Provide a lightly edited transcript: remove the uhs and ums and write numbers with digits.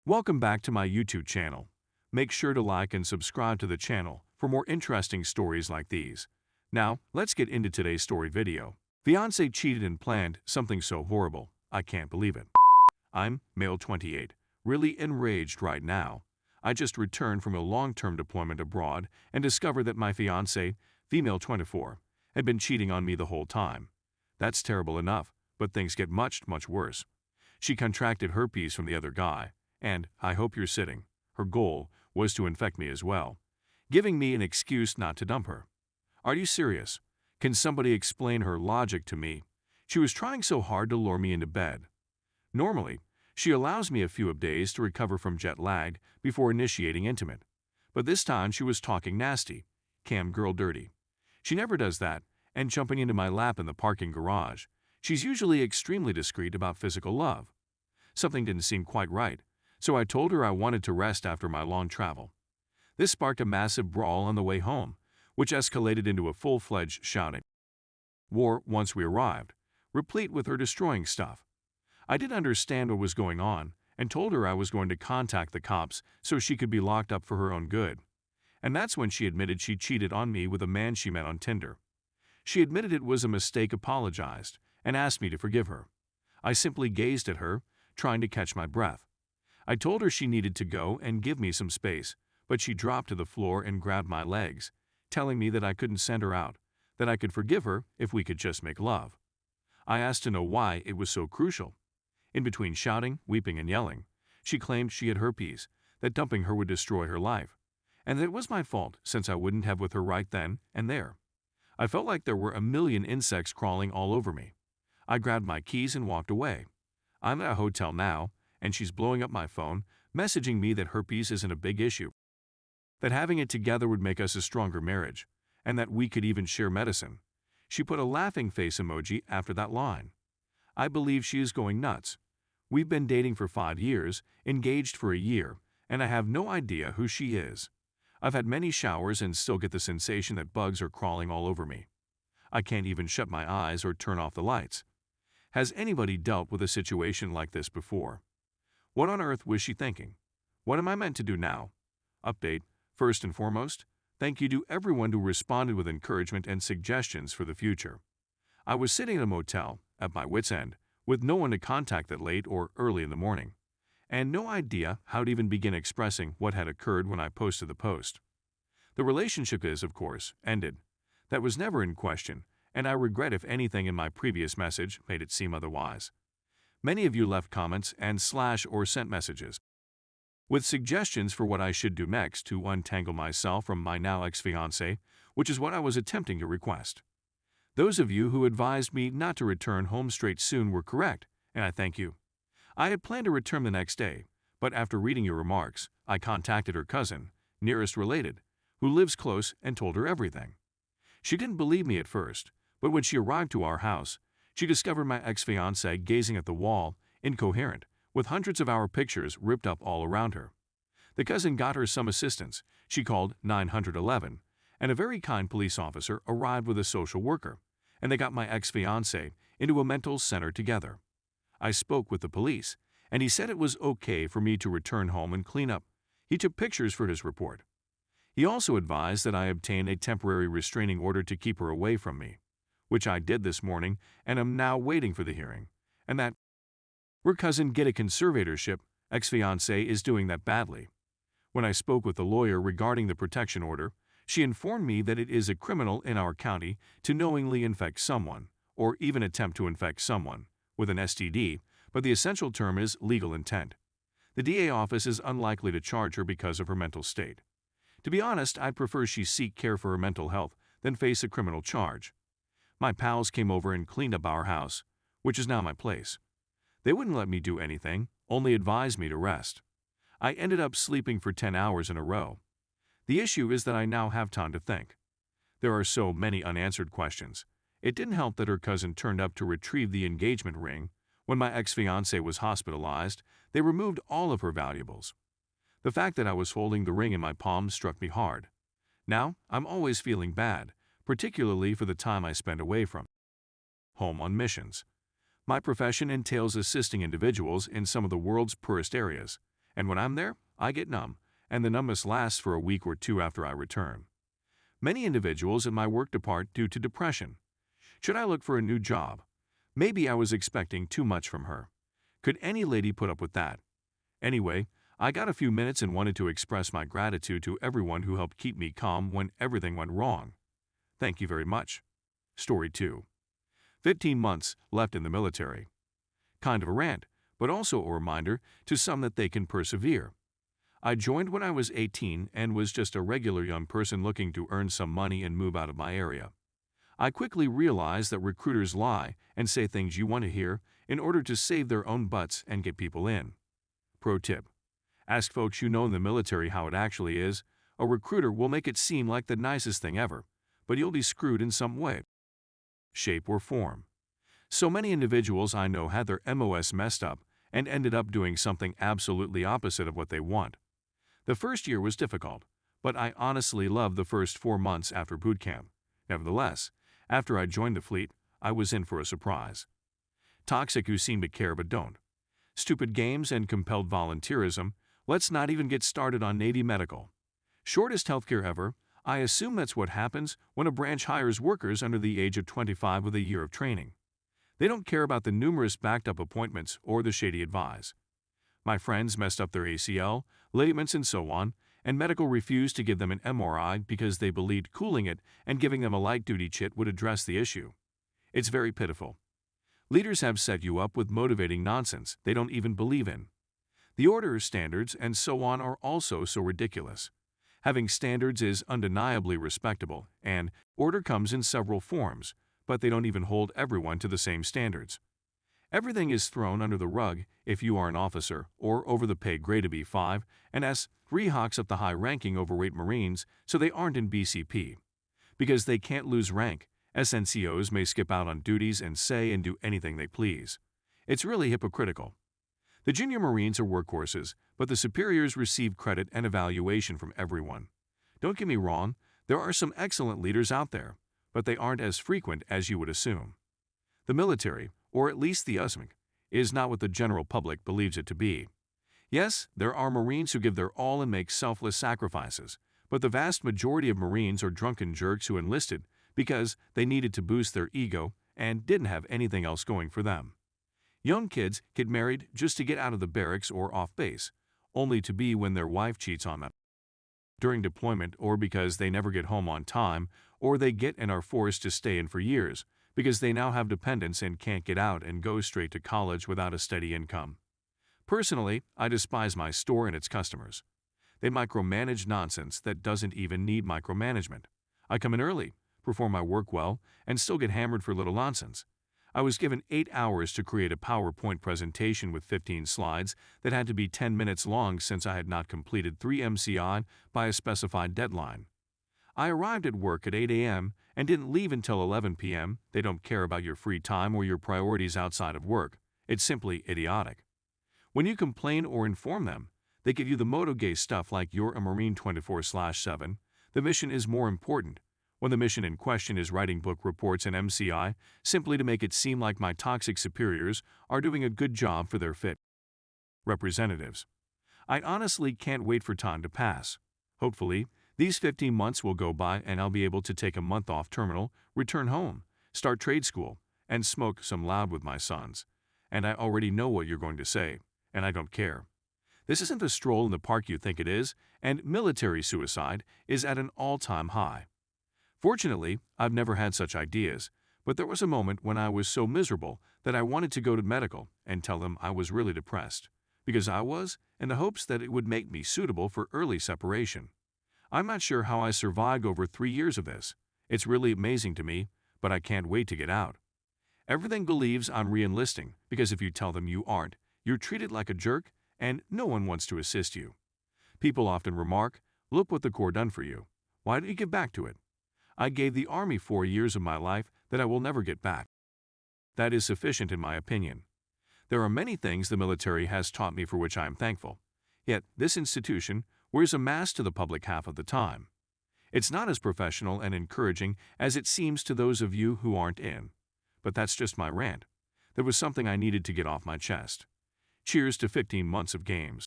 Welcome back to my YouTube channel. Make sure to like and subscribe to the channel for more interesting stories like these. Now, let's get into today's story video. Fiancé cheated and planned something so horrible, I can't believe it. I'm male 28, really enraged right now. I just returned from a long-term deployment abroad and discovered that my fiancé, female 24, had been cheating on me the whole time. That's terrible enough, but things get much worse. She contracted herpes from the other guy, and, I hope you're sitting, her goal was to infect me as well, giving me an excuse not to dump her. Are you serious? Can somebody explain her logic to me? She was trying so hard to lure me into bed. Normally, she allows me a few days to recover from jet lag before initiating intimate. But this time she was talking nasty, cam girl dirty. She never does that, and jumping into my lap in the parking garage. She's usually extremely discreet about physical love. Something didn't seem quite right, so I told her I wanted to rest after my long travel. This sparked a massive brawl on the way home, which escalated into a full-fledged shouting war once we arrived, replete with her destroying stuff. I didn't understand what was going on and told her I was going to contact the cops so she could be locked up for her own good. And that's when she admitted she cheated on me with a man she met on Tinder. She admitted it was a mistake, apologized, and asked me to forgive her. I simply gazed at her, trying to catch my breath. I told her she needed to go and give me some space, but she dropped to the floor and grabbed my legs, telling me that I couldn't send her out, that I could forgive her if we could just make love. I asked to know why it was so crucial. In between shouting, weeping, and yelling, she claimed she had herpes, that dumping her would destroy her life, and that it was my fault since I wouldn't have with her right then and there. I felt like there were a million insects crawling all over me. I grabbed my keys and walked away. I'm at a hotel now, and she's blowing up my phone, messaging me that herpes isn't a big issue, that having it together would make us a stronger marriage, and that we could even share medicine. She put a laughing face emoji after that line. I believe she is going nuts. We've been dating for 5 years, engaged for a year, and I have no idea who she is. I've had many showers and still get the sensation that bugs are crawling all over me. I can't even shut my eyes or turn off the lights. Has anybody dealt with a situation like this before? What on earth was she thinking? What am I meant to do now? Update. First and foremost, thank you to everyone who responded with encouragement and suggestions for the future. I was sitting in a motel, at my wit's end, with no one to contact that late or early in the morning, and no idea how to even begin expressing what had occurred when I posted the post. The relationship is, of course, ended. That was never in question, and I regret if anything in my previous message made it seem otherwise. Many of you left comments and / or sent messages with suggestions for what I should do next to untangle myself from my now ex-fiancé, which is what I was attempting to request. Those of you who advised me not to return home straight soon were correct, and I thank you. I had planned to return the next day, but after reading your remarks, I contacted her cousin, nearest related, who lives close, and told her everything. She didn't believe me at first, but when she arrived to our house, she discovered my ex-fiancé gazing at the wall, incoherent, with hundreds of our pictures ripped up all around her. The cousin got her some assistance. She called 911, and a very kind police officer arrived with a social worker, and they got my ex-fiancé into a mental center together. I spoke with the police, and he said it was okay for me to return home and clean up. He took pictures for his report. He also advised that I obtain a temporary restraining order to keep her away from me, which I did this morning and am now waiting for the hearing, and that her cousin get a conservatorship. Ex-fiancé is doing that badly. When I spoke with the lawyer regarding the protection order, she informed me that it is a criminal in our county to knowingly infect someone, or even attempt to infect someone, with an STD, but the essential term is legal intent. The DA office is unlikely to charge her because of her mental state. To be honest, I'd prefer she seek care for her mental health than face a criminal charge. My pals came over and cleaned up our house, which is now my place. They wouldn't let me do anything, only advised me to rest. I ended up sleeping for 10 hours in a row. The issue is that I now have time to think. There are so many unanswered questions. It didn't help that her cousin turned up to retrieve the engagement ring. When my ex-fiancé was hospitalized, they removed all of her valuables. The fact that I was holding the ring in my palm struck me hard. Now, I'm always feeling bad, particularly for the time I spend away from home on missions. My profession entails assisting individuals in some of the world's poorest areas, And when I'm there, I get numb, and the numbness lasts for a week or two after I return. Many individuals in my work depart due to depression. Should I look for a new job? Maybe I was expecting too much from her. Could any lady put up with that? Anyway, I got a few minutes and wanted to express my gratitude to everyone who helped keep me calm when everything went wrong. Thank you very much. Story 2. 15 months left in the military. Kind of a rant, but also a reminder to some that they can persevere. I joined when I was 18 and was just a regular young person looking to earn some money and move out of my area. I quickly realized that recruiters lie and say things you want to hear in order to save their own butts and get people in. Pro tip: ask folks you know in the military how it actually is. A recruiter will make it seem like the nicest thing ever, but you'll be screwed in some way, shape, or form. So many individuals I know had their MOS messed up and ended up doing something absolutely opposite of what they want. The first year was difficult, but I honestly loved the first 4 months after boot camp. Nevertheless, after I joined the fleet, I was in for a surprise. Toxic who seem to care but don't. Stupid games and compelled volunteerism. Let's not even get started on Navy medical. Shortest healthcare ever. I assume that's what happens when a branch hires workers under the age of 25 with a year of training. They don't care about the numerous backed-up appointments or the shady advice. My friends messed up their ACL, ligaments, and so on, and medical refused to give them an MRI because they believed cooling it and giving them a light-duty chit would address the issue. It's very pitiful. Leaders have set you up with motivating nonsense they don't even believe in. The order standards and so on are also so ridiculous. Having standards is undeniably respectable, and order comes in several forms, but they don't even hold everyone to the same standards. Everything is thrown under the rug if you are an officer or over the pay grade of B5 and S3 hawks up the high-ranking overweight Marines so they aren't in BCP. Because they can't lose rank, SNCOs may skip out on duties and say and do anything they please. It's really hypocritical. The junior Marines are workhorses, but the superiors receive credit and evaluation from everyone. Don't get me wrong, there are some excellent leaders out there, but they aren't as frequent as you would assume. The military, or at least the USMC, is not what the general public believes it to be. Yes, there are Marines who give their all and make selfless sacrifices, but the vast majority of Marines are drunken jerks who enlisted because they needed to boost their ego and didn't have anything else going for them. Young kids get married just to get out of the barracks or off base, only to be when their wife cheats on them during deployment, or because they never get home on time, or they get and are forced to stay in for years because they now have dependents and can't get out and go straight to college without a steady income. Personally, I despise my store and its customers. They micromanage nonsense that doesn't even need micromanagement. I come in early, perform my work well, and still get hammered for little nonsense. I was given 8 hours to create a PowerPoint presentation with 15 slides that had to be 10 minutes long since I had not completed 3 MCI by a specified deadline. I arrived at work at 8 a.m. and didn't leave until 11 p.m. They don't care about your free time or your priorities outside of work. It's simply idiotic. When you complain or inform them, they give you the moto-gay stuff like you're a Marine 24/7. The mission is more important, when the mission in question is writing book reports and MCI simply to make it seem like my toxic superiors are doing a good job for their fit representatives. I honestly can't wait for time to pass. Hopefully, these 15 months will go by and I'll be able to take a month off terminal, return home, start trade school, and smoke some loud with my sons. And I already know what you're going to say, and I don't care. This isn't the stroll in the park you think it is, and military suicide is at an all-time high. Fortunately, I've never had such ideas, but there was a moment when I was so miserable that I wanted to go to medical and tell them I was really depressed, because I was, in the hopes that it would make me suitable for early separation. I'm not sure how I survived over 3 years of this. It's really amazing to me, but I can't wait to get out. Everything believes I'm re-enlisting, because if you tell them you aren't, you're treated like a jerk, and no one wants to assist you. People often remark, "Look what the Corps done for you. Why don't you get back to it?" I gave the Army 4 years of my life that I will never get back. That is sufficient in my opinion. There are many things the military has taught me for which I am thankful. Yet, this institution wears a mask to the public half of the time. It's not as professional and encouraging as it seems to those of you who aren't in. But that's just my rant. There was something I needed to get off my chest. Cheers to 15 months of games.